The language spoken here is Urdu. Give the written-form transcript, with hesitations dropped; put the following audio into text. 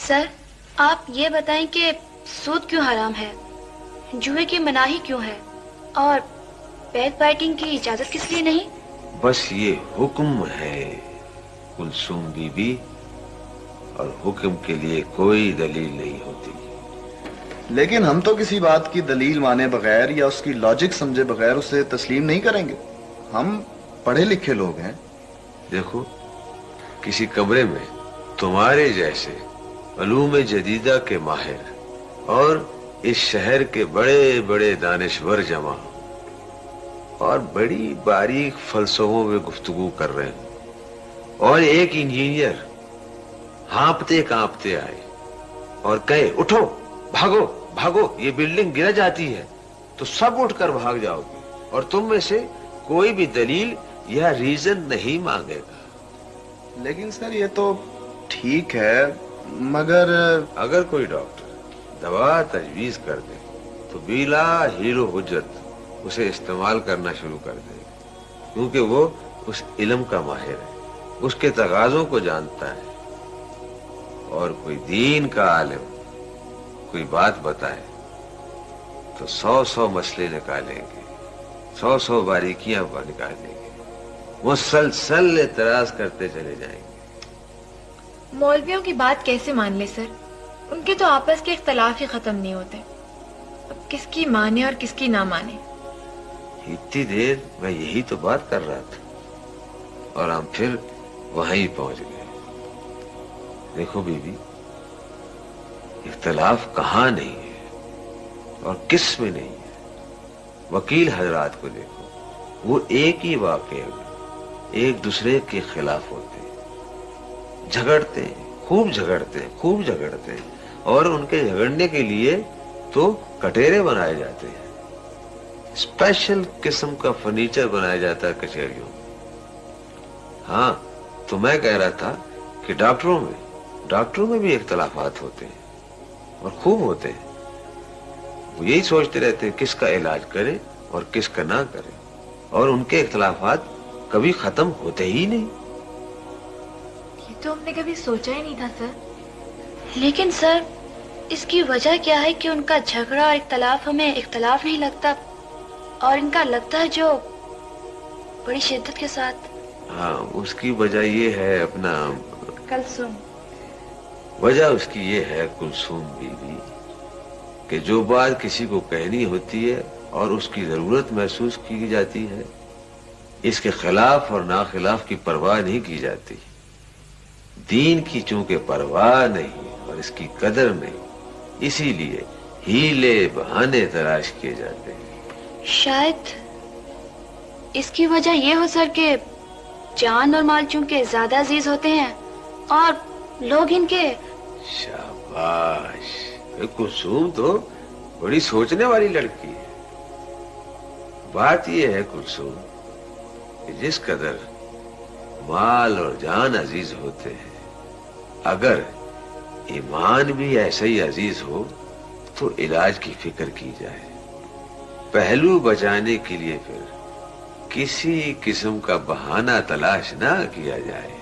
سر آپ یہ بتائیں کہ سود کیوں حرام ہے، جوئے کی مناہی کیوں ہے، اور بیک بائٹنگ کی اجازت کس لیے نہیں؟ بس یہ حکم ہے کلثوم بی بی، اور حکم کے لیے کوئی دلیل نہیں ہوتی۔ لیکن ہم تو کسی بات کی دلیل مانے بغیر یا اس کی لاجک سمجھے بغیر اسے تسلیم نہیں کریں گے۔ ہم پڑھے لکھے لوگ ہیں۔ دیکھو، کسی کمرے میں تمہارے جیسے علوم جدیدہ کے ماہر اور اس شہر کے بڑے بڑے دانشور جمع اور بڑی باریک فلسفوں میں گفتگو کر رہے ہیں، اور ایک انجینئر ہانپتے کانپتے آئے اور کہے اٹھو، بھاگو بھاگو، یہ بلڈنگ گر جاتی ہے، تو سب اٹھ کر بھاگ جاؤ گے اور تم میں سے کوئی بھی دلیل یا ریزن نہیں مانگے گا۔ لیکن سر یہ تو ٹھیک ہے، مگر اگر کوئی ڈاکٹر دوا تجویز کر دے تو بلا ہیرو حجت اسے استعمال کرنا شروع کر دے گا، کیونکہ وہ اس علم کا ماہر ہے، اس کے تقاضوں کو جانتا ہے۔ اور کوئی دین کا عالم کوئی بات بتائے تو 100 مسئلے نکالیں گے، 100 باریکیاں نکالیں گے، مسلسل اعتراض کرتے چلے جائیں گے۔ مولویوں کی بات کیسے مان لے سر؟ ان کے تو آپس کے اختلاف ہی ختم نہیں ہوتے، اب کس کی مانے اور کس کی نہ مانے۔ اتنی دیر میں یہی تو بات کر رہا تھا اور ہم پھر وہیں پہنچ گئے۔ دیکھو بی بی، اختلاف کہاں نہیں ہے اور کس میں نہیں ہے۔ وکیل حضرات کو دیکھو، وہ ایک ہی واقعے میں ایک دوسرے کے خلاف ہوتے ہیں، جھگڑتے ہیں، خوب جھگڑتے ہیں، خوب جھگڑتے ہیں، اور ان کے جھگڑنے کے لیے تو کٹہرے بنائے جاتے ہیں، اسپیشل قسم کا فرنیچر بنایا جاتا ہے کچہریوں میں۔ ہاں، تو میں کہہ رہا تھا کہ ڈاکٹروں میں بھی اختلافات ہوتے ہیں اور خوب ہوتے ہیں۔ وہ یہی سوچتے رہتے ہیں کس کا علاج کرے اور کس کا نہ کرے، اور ان کے اختلافات کبھی ختم ہوتے ہی نہیں۔ یہ تو ہم نے کبھی سوچا ہی نہیں تھا سر۔ لیکن سر اس کی وجہ کیا ہے کہ ان کا جھگڑا اور اختلاف ہمیں اختلاف نہیں لگتا، اور ان کا لگتا ہے جو بڑی شدت کے ساتھ؟ ہاں، اس کی وجہ یہ ہے اپنا کلثوم، وجہ اس کی یہ ہے کلثوم بی بی کہ جو بات کسی کو کہنی ہوتی ہے اور اس کی ضرورت محسوس کی جاتی ہے، اس کے خلاف اور ناخلاف کی پرواہ نہیں کی جاتی۔ دین کی چونکہ پرواہ نہیں اور اس کی قدر نہیں، اسی لیے ہیلے بہانے تلاش کیے جاتے ہیں۔ شاید اس کی وجہ یہ ہو سر کہ جان اور مال چونکہ زیادہ عزیز ہوتے ہیں اور لوگ ان کے… شاباش، کلثوم تو بڑی سوچنے والی لڑکی ہے۔ بات یہ ہے کلثوم کہ جس قدر مال اور جان عزیز ہوتے ہیں، اگر ایمان بھی ایسا ہی عزیز ہو تو علاج کی فکر کی جائے، پہلو بچانے کے لیے پھر کسی قسم کا بہانہ تلاش نہ کیا جائے۔